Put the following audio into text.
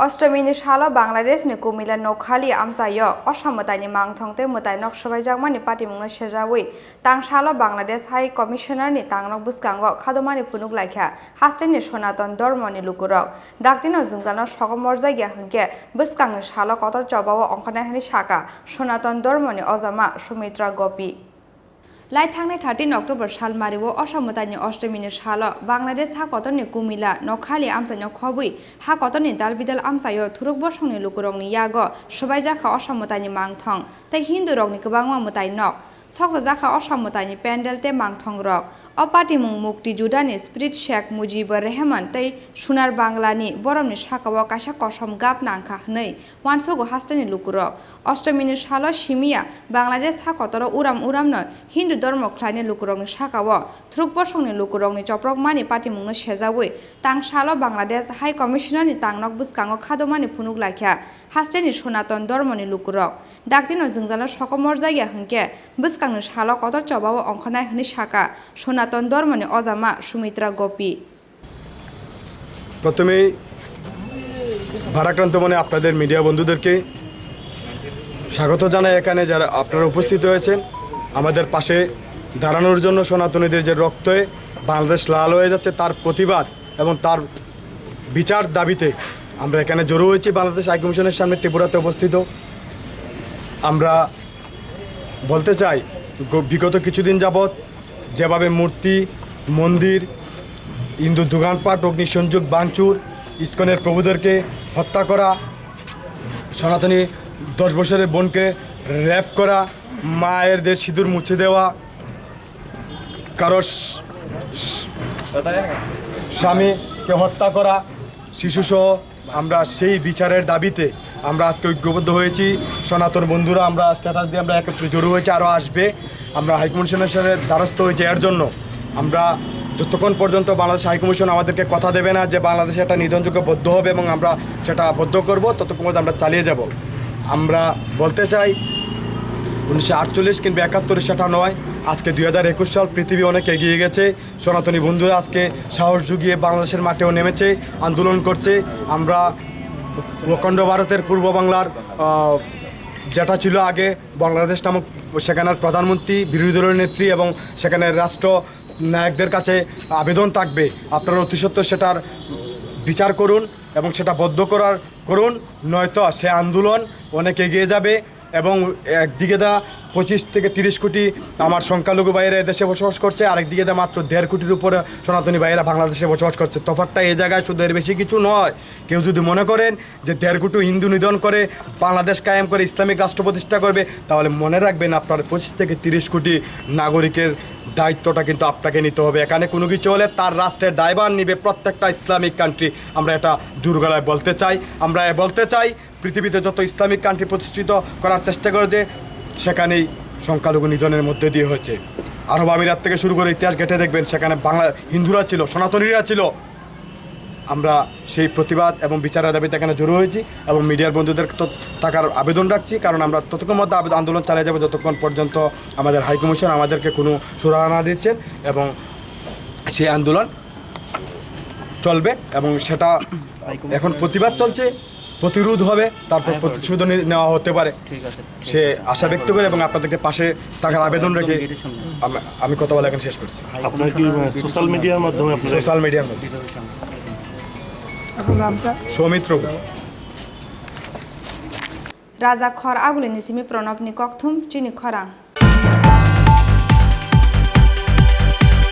অষ্টমীনি সালো বাংলাদেশনি কুমিল্লা নকখালি আমসাইয় অসামতানি মাংথংতে মতাই নক সবাইজাকমানি পাটিমুংনো সেজাউই তাং সালো বাংলাদেশ হাই কমিশনারনি তাংনক বুসকাঙ্গ খাদমানি ফুনুক লাইখা হাস্টেনি সনাতন ধর্মনি লুকুরক ডাকতিনো जोंजानो সকমর জায়গা হংকে বুসকাংনি সালো কতর চবাও অংখনাহানি শাখা সনাতন ধর্মনি অজামা সুমিত্রা গোপী লাইথাंनाय 13 अक्टोबर सालमारिवो असामतानि अष्टमीनि सालो बांग्लादेश हा कतरनि कुमिल्ला नकखाली आमसाइनो खबुइ हा कतरनि दालबिदाल आमसायो थुरुक बसंनि लुकुरंनि यागो सबाइजाखा असामतानि मांथं तै हिन्दु रंनि गोबांमा मुताइ नक सकजा जाखा असामतानि पेन्डेल ते मांथं रक अपाटिमुं मुक्ति जुदानि स्पिरिट शेख मुजिबुर रहमान तै सुनार बांग्लानि बरमनि साकाव कासा कसम गाब नांखा हनै वानसगो हास्टेनि लुकुरक अष्टमीनि सालो सिमिया बांग्लादेश हा कतर उराम उरामनो हिन्दु धर्म ख्लाइनि लुकुरंनि साकाव थ्रुक बसंनि लुकुरंनि चप्रकमानि पाटिमुंनो सेजावै तां सालो बांग्लादेश हाई कमिशनारनि तांनक बुसकांग खादमानि फुनुक लाखिया हास्टेनि सनातन धर्मनि लुकुरक डाक्तिनो जोंजानो सकमर जायगा हंके बुसकांनि सालो कतर चबाव अंखनाय हनि साका সনাতন ধর্মনি অজামা সুমিত্রা গোপী প্রথমেই ভারাক্রান্ত মনে আপনাদের মিডিয়া বন্ধুদেরকে স্বাগত জানাই এখানে যারা আপনারা উপস্থিত হয়েছেন আমাদের পাশে দাঁড়ানোর জন্য সনাতনীদের যে রক্তে বাংলাদেশ লাল হয়ে যাচ্ছে তার প্রতিবাদ এবং তার বিচার দাবিতে আমরা এখানে জড়ো হয়েছি বাংলাদেশ হাই কমিশনের সামনে ত্রিপুরাতে অবস্থিত আমরা বলতে চাই বিগত কিছুদিন যাবৎ যেভাবে মূর্তি মন্দির হিন্দু দোকানপাট অগ্নিসংযোগ ভাঙচুর ইসকনের প্রভুদেরকে হত্যা করা সনাতনী 10 বছরের বোনকে রেপ করা মায়েরদের সিঁদুর মুছে দেওয়া কারো স্বামীকে হত্যা করা শিশুসহ আমরা সেই বিচারের দাবিতে আমরা আজকে ঐক্যবদ্ধ হয়েছি সনাতন বন্ধুরা আমরা স্ট্যাটাস দিয়ে আমরা একত্রে জড়ো হয়েছি আরও আসবে আমরা হাইকমিশনের সাথে দ্বারস্থ হয়েছি এর জন্য আমরা যতক্ষণ পর্যন্ত বাংলাদেশ হাইকমিশন আমাদেরকে কথা দেবে না যে বাংলাদেশে একটা নিধনযোগ্য বদ্ধ হবে এবং আমরা সেটা বদ্ধ করব ততক্ষণ পর্যন্ত আমরা চালিয়ে যাব আমরা বলতে চাই 1948 কিংবা 71 সেটা নয় আজকে 2021 সাল পৃথিবী অনেক এগিয়ে গেছে সনাতনী বন্ধুরা আজকে সাহস জুগিয়ে বাংলাদেশের মাঠেও নেমেছে আন্দোলন করছে আমরা অখণ্ড ভারতের পূর্ব বাংলার যেটা ছিল আগে বাংলাদেশ নামক সেখানের প্রধানমন্ত্রী বিরোধী দলের নেত্রী এবং সেখানের রাষ্ট্র নায়কদের কাছে আবেদন থাকবে আপনারা অতি সত্ত্বর সেটার বিচার করুন এবং সেটা বদ্ধ করুন নয়তো সে আন্দোলন অনেক এগিয়ে যাবে এবং একদিকে 25 থেকে 30 কোটি আমার সংখ্যালঘু ভাইয়েরা দেশে বসবাস করছে আরেকদিকে মাত্র 1.5 কোটির উপরে সনাতনী ভাইয়েরা বাংলাদেশে বসবাস করছে তফাৎটা এই জায়গায় শুধু এর বেশি কিছু নয় কেউ যদি মনে করেন যে 1.5 কোটি হিন্দু নিধন করে বাংলাদেশ কায়েম করে ইসলামিক রাষ্ট্র প্রতিষ্ঠা করবে তাহলে মনে রাখবেন আপনার 25 থেকে 30 কোটি নাগরিকের দায়িত্বটা কিন্তু আপনাকে নিতে হবে এখানে কোনো কিছু হলে তার রাষ্ট্রের দায়ভার নিবে প্রত্যেকটা ইসলামিক কান্ট্রি আমরা এটা জোরগলায় বলতে চাই আমরা বলতে চাই পৃথিবীতে যত ইসলামিক কান্ট্রি প্রতিষ্ঠিত করার চেষ্টা করে যে সেখানেই সংখ্যালঘু নিধনের মধ্যে দিয়ে হয়েছে আরব আমিরাত থেকে শুরু করে ইতিহাস ঘেঁটে দেখবেন সেখানে বাংলা হিন্দুরা ছিল সনাতনীরা ছিল আমরা সেই প্রতিবাদ এবং বিচারের দাবিতে এখানে জড়ো হয়েছি এবং মিডিয়ার বন্ধুদের তো থাকার আবেদন রাখছি কারণ আমরা ততক্ষণ মধ্যে আন্দোলন চালিয়ে যাবো যতক্ষণ পর্যন্ত আমাদের হাইকমিশন আমাদেরকে কোনো সুরাহা না দিচ্ছেন এবং সেই আন্দোলন চলবে এবং সেটা এখন প্রতিবাদ চলছে প্রতিরোধ হবে তারপর প্রতিশোধ নেওয়া হতে পারে সে আশা ব্যক্ত করে এবং আপনাদেরকে পাশে থাকার আবেদন রেখে আমি কথা বলা এখন শেষ করছি আপনার কি সোশ্যাল মিডিয়ার মাধ্যমে সৌমিত্র রাজা খর আগুলি নিসিমি প্রণবনি ককথুম চিনি খরাং